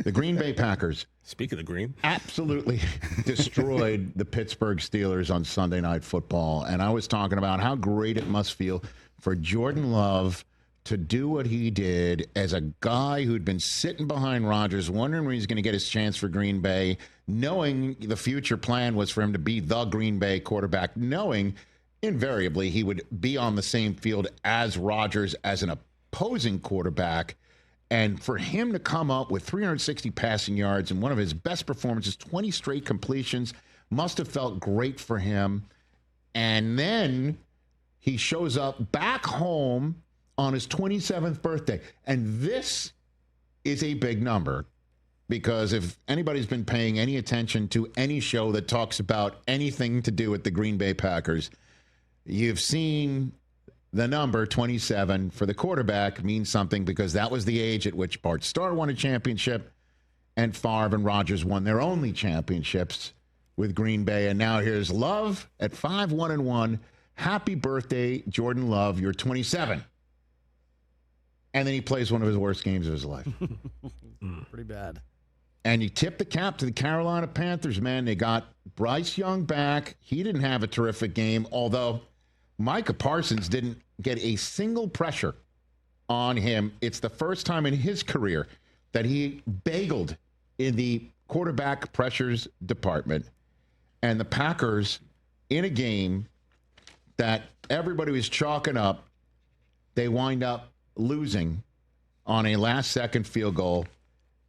The Green Bay Packers. Speaking of green. Absolutely destroyed the Pittsburgh Steelers on Sunday Night Football. And I was talking about how great it must feel for Jordan Love to do what he did as a guy who'd been sitting behind Rodgers, wondering when he's going to get his chance for Green Bay, knowing the future plan was for him to be the Green Bay quarterback, knowing invariably he would be on the same field as Rodgers as an opposing quarterback. And for him to come up with 360 passing yards and one of his best performances, 20 straight completions, must have felt great for him. And then he shows up back home on his 27th birthday. And this is a big number, because if anybody's been paying any attention to any show that talks about anything to do with the Green Bay Packers, you've seen the number 27 for the quarterback means something, because that was the age at which Bart Starr won a championship and Favre and Rodgers won their only championships with Green Bay. And now here's Love at 5-1-1. Happy birthday, Jordan Love. You're 27. And then he plays one of his worst games of his life. Pretty bad. And you tip the cap to the Carolina Panthers, man. They got Bryce Young back. He didn't have a terrific game, although Micah Parsons didn't get a single pressure on him. It's the first time in his career that he bageled in the quarterback pressures department. And the Packers, in a game that everybody was chalking up, they wind up losing on a last-second field goal,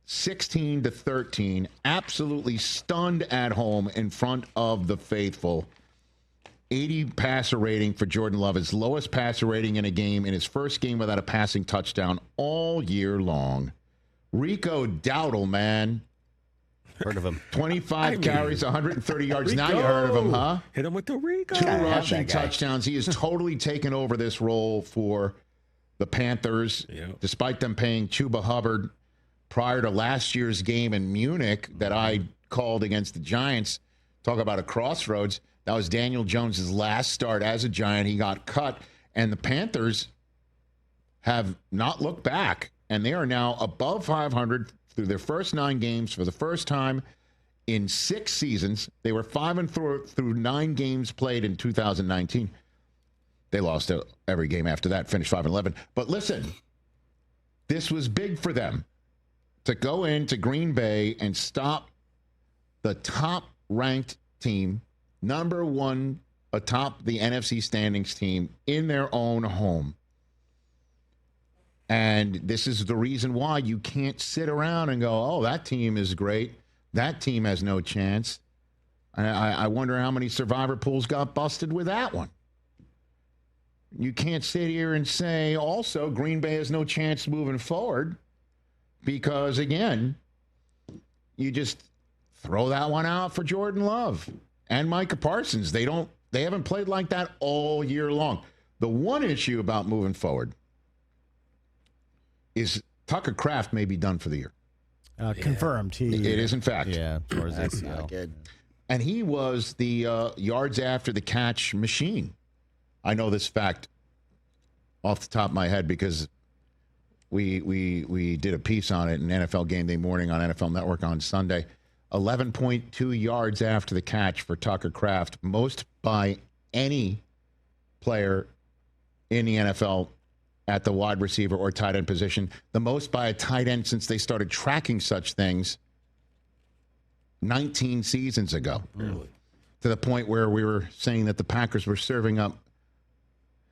16-13, absolutely stunned at home in front of the faithful. 80 passer rating for Jordan Love, his lowest passer rating in a game, in his first game without a passing touchdown all year long. Rico Dowdle, man. Heard of him. 25 carries, 130 yards. Rico. Now you heard of him, huh? Hit him with the Rico. 2 rushing touchdowns. He has totally taken over this role for the Panthers, despite them paying Chuba Hubbard prior to last year's game in Munich that I called against the Giants. Talk about a crossroads. That was Daniel Jones's last start as a Giant. He got cut, and the Panthers have not looked back, and they are now above 500 through their first 9 games for the first time in 6 seasons. They were 5-3 through 9 games played in 2019. They lost every game after that, finished 5-11. But listen, this was big for them to go into Green Bay and stop the top-ranked team, number 1 atop the NFC standings team, in their own home. And this is the reason why you can't sit around and go, oh, that team is great. That team has no chance. I wonder how many survivor pools got busted with that one. You can't sit here and say, also, Green Bay has no chance moving forward, because, again, you just throw that one out for Jordan Love and Micah Parsons. They haven't played like that all year long. The one issue about moving forward is Tucker Kraft may be done for the year. Confirmed. It is, in fact. Yeah, as far as That's not good. And he was the yards after the catch machine. I know this fact off the top of my head because we did a piece on it in NFL Game Day Morning on NFL Network on Sunday. 11.2 yards after the catch for Tucker Kraft, most by any player in the NFL at the wide receiver or tight end position, the most by a tight end since they started tracking such things 19 seasons ago. Really? To the point where we were saying that the Packers were serving up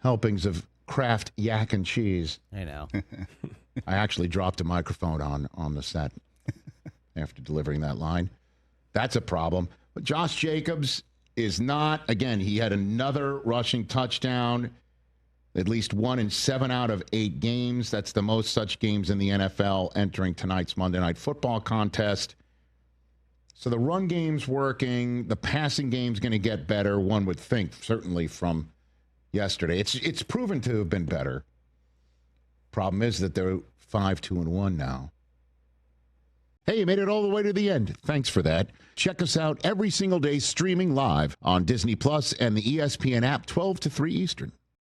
helpings of Kraft yak and cheese. I know. I actually dropped a microphone on the set after delivering that line. That's a problem. But Josh Jacobs is not, again, he had another rushing touchdown, at least 1 in 7 out of 8 games. That's the most such games in the NFL entering tonight's Monday Night Football contest. So the run game's working. The passing game's going to get better, one would think, certainly from yesterday. It's proven to have been better. Problem is that they're 5-2-1 now. Hey, you made it all the way to the end. Thanks for that. Check us out every single day streaming live on Disney Plus and the ESPN app 12 to 3 Eastern.